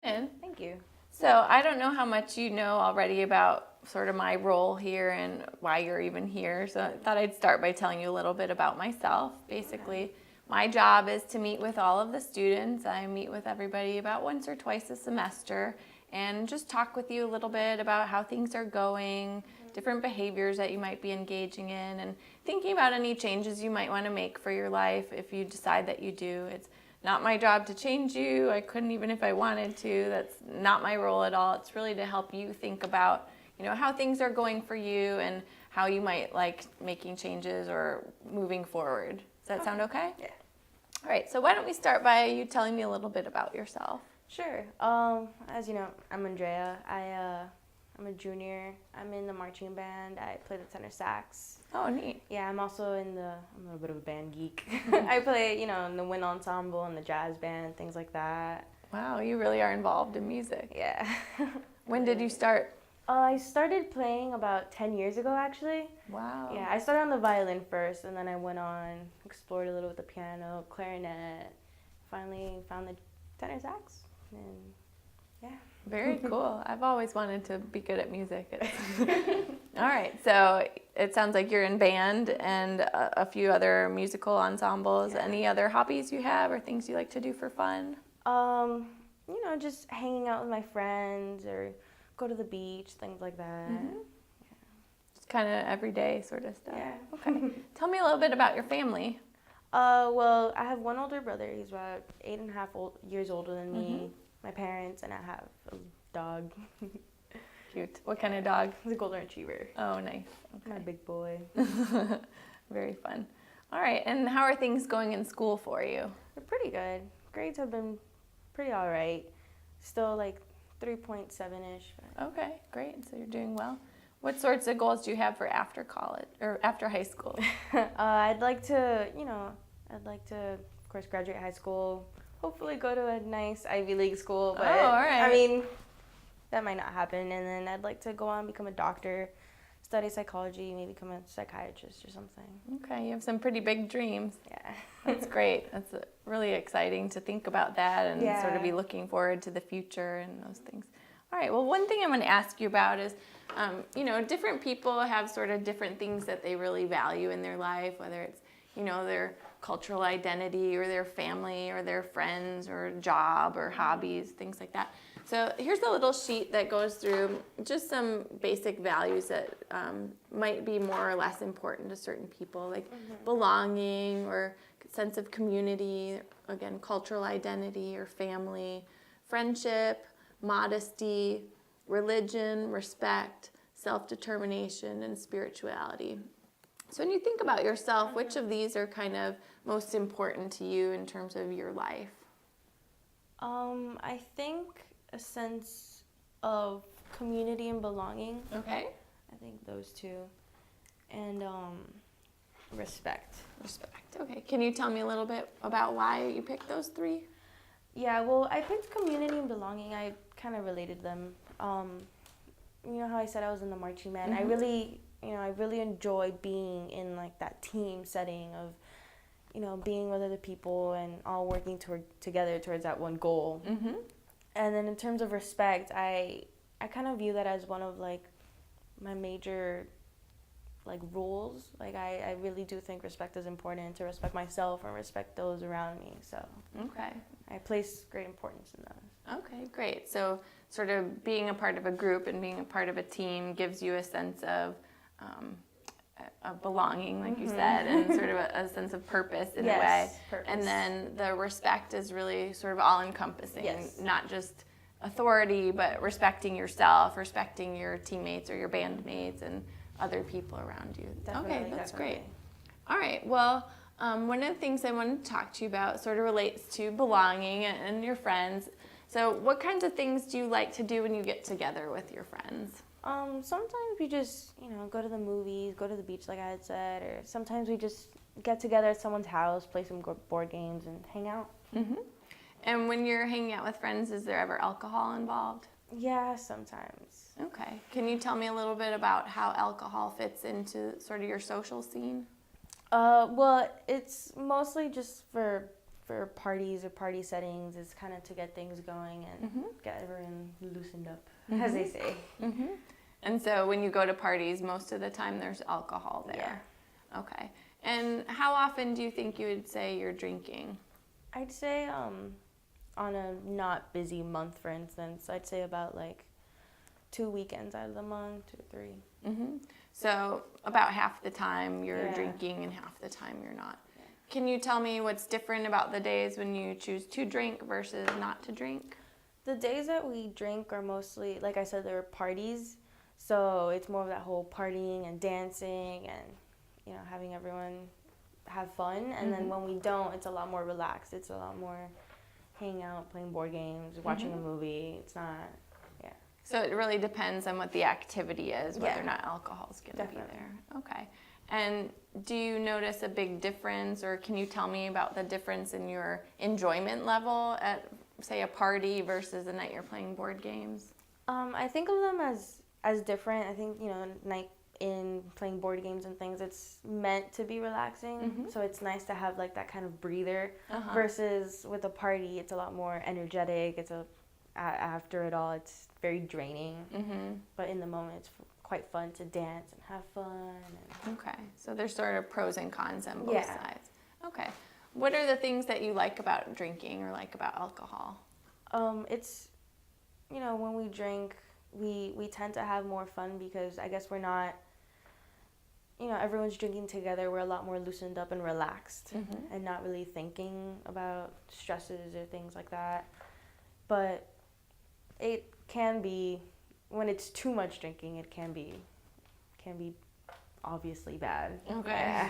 And Thank you. so I don't know how much you know already about sort of my role here and why you're even here. So I thought I'd start by telling you a little bit about myself. Basically, my job is to meet with all of the students. I meet with everybody about once or twice a semester and just talk with you a little bit about how things are going, different behaviors that you might be engaging in, and thinking about any changes you might want to make for your life if you decide that you do. It's not my job to change you. I couldn't even if I wanted to. That's not my role at all. It's really to help you think about, how things are going for you and how you might like making changes or moving forward. Does that sound okay? Yeah. All right, so why don't we start by you telling me a little bit about yourself? Sure. As you know, I'm Andrea. I'm a junior. I'm in the marching band. I play the tenor sax. Oh, neat. Yeah, I'm also I'm a little bit of a band geek. I play, in the wind ensemble and the jazz band, things like that. Wow, you really are involved in music. Yeah. When did you start? I started playing about 10 years ago, actually. Wow. Yeah, I started on the violin first, and then I went on, explored a little with the piano, clarinet, finally found the tenor sax, and yeah. Very cool. I've always wanted to be good at music. All right, so it sounds like you're in band and a few other musical ensembles. Yeah. Any other hobbies you have or things you like to do for fun? Just hanging out with my friends or go to the beach, things like that. Mm-hmm. Just kind of everyday sort of stuff. Yeah. Okay. Tell me a little bit about your family. Well, I have one older brother. He's about 8.5 years older than me. Mm-hmm. My parents, and I have a dog. Cute. What kind of dog? He's a golden retriever. Oh, nice. My Okay. big boy. Very fun. All right, and how are things going in school for you? They're pretty good. Grades have been pretty all right. Still like 3.7-ish. Okay, great. So you're doing well. What sorts of goals do you have for after college or after high school? I'd like to, of course, graduate high school. Hopefully go to a nice Ivy League school. But, all right. I mean, that might not happen. And then I'd like to go on and become a doctor, study psychology, maybe become a psychiatrist or something. Okay, you have some pretty big dreams. Yeah. That's great. That's really exciting to think about that and Yeah. sort of be looking forward to the future and those things. All right, well, one thing I'm going to ask you about is, different people have sort of different things that they really value in their life, whether it's, their cultural identity or their family or their friends or job or hobbies, things like that. So here's a little sheet that goes through just some basic values that might be more or less important to certain people, like belonging or sense of community, again, cultural identity or family, friendship, modesty, religion, respect, self-determination, and spirituality. So when you think about yourself, which of these are kind of most important to you in terms of your life? I think a sense of community and belonging. Okay. I think those two. And respect. Respect. Okay. Can you tell me a little bit about why you picked those three? Yeah, well, I picked community and belonging. I kind of related them. You know how I said I was in the marching band? Mm-hmm. I really enjoy being in like that team setting of, being with other people and all working together towards that one goal. Mm-hmm. And then in terms of respect, I kind of view that as one of like my major like rules. Like I really do think respect is important, to respect myself and respect those around me. So Okay. I place great importance in those. Okay, great. So sort of being a part of a group and being a part of a team gives you a sense of belonging, like you said, and sort of a sense of purpose in a way. Purpose. And then the respect is really sort of all-encompassing, Yes. not just authority, but respecting yourself, respecting your teammates or your bandmates and other people around you. Definitely, Okay, that's definitely. great. All right, well, one of the things I want to talk to you about sort of relates to belonging and your friends. So what kinds of things do you like to do when you get together with your friends? Sometimes we just, go to the movies, go to the beach like I had said, or sometimes we just get together at someone's house, play some board games, and hang out. Mm-hmm. And when you're hanging out with friends, is there ever alcohol involved? Yeah, sometimes. Okay. Can you tell me a little bit about how alcohol fits into sort of your social scene? Well, it's mostly just for for parties or party settings is kind of to get things going and Mm-hmm. get everyone loosened up, Mm-hmm. as they say. Mm-hmm. And so when you go to parties, most of the time there's alcohol there. Yeah. Okay. And how often do you think you would say you're drinking? I'd say on a not busy month, for instance, I'd say about like 2 weekends out of the month, 2 or 3. Mm-hmm. So about half the time you're Yeah. drinking and half the time you're not. Can you tell me what's different about the days when you choose to drink versus not to drink? The days that we drink are mostly, like I said, they're parties. So it's more of that whole partying and dancing and, having everyone have fun. And then when we don't, it's a lot more relaxed. It's a lot more hanging out, playing board games, watching a movie. It's not, yeah. So it really depends on what the activity is, whether Yeah. or not alcohol is going to be Definitely. there. Okay. And do you notice a big difference, or can you tell me about the difference in your enjoyment level at, say, a party versus a night you're playing board games? I think of them as different. I think, night in playing board games and things, it's meant to be relaxing. Mhm. So it's nice to have like that kind of breather Uh-huh. versus with a party, it's a lot more energetic. After it all, it's very draining. Mm-hmm. But in the moment, it's quite fun to dance and have fun. Okay. So there's sort of pros and cons on both Yeah. sides. Okay. What are the things that you like about drinking or like about alcohol? It's, when we drink, we tend to have more fun because I guess we're not, everyone's drinking together. We're a lot more loosened up and relaxed Mm-hmm. and not really thinking about stresses or things like that. But it can be, when it's too much drinking, it can be obviously bad. Okay. Yeah.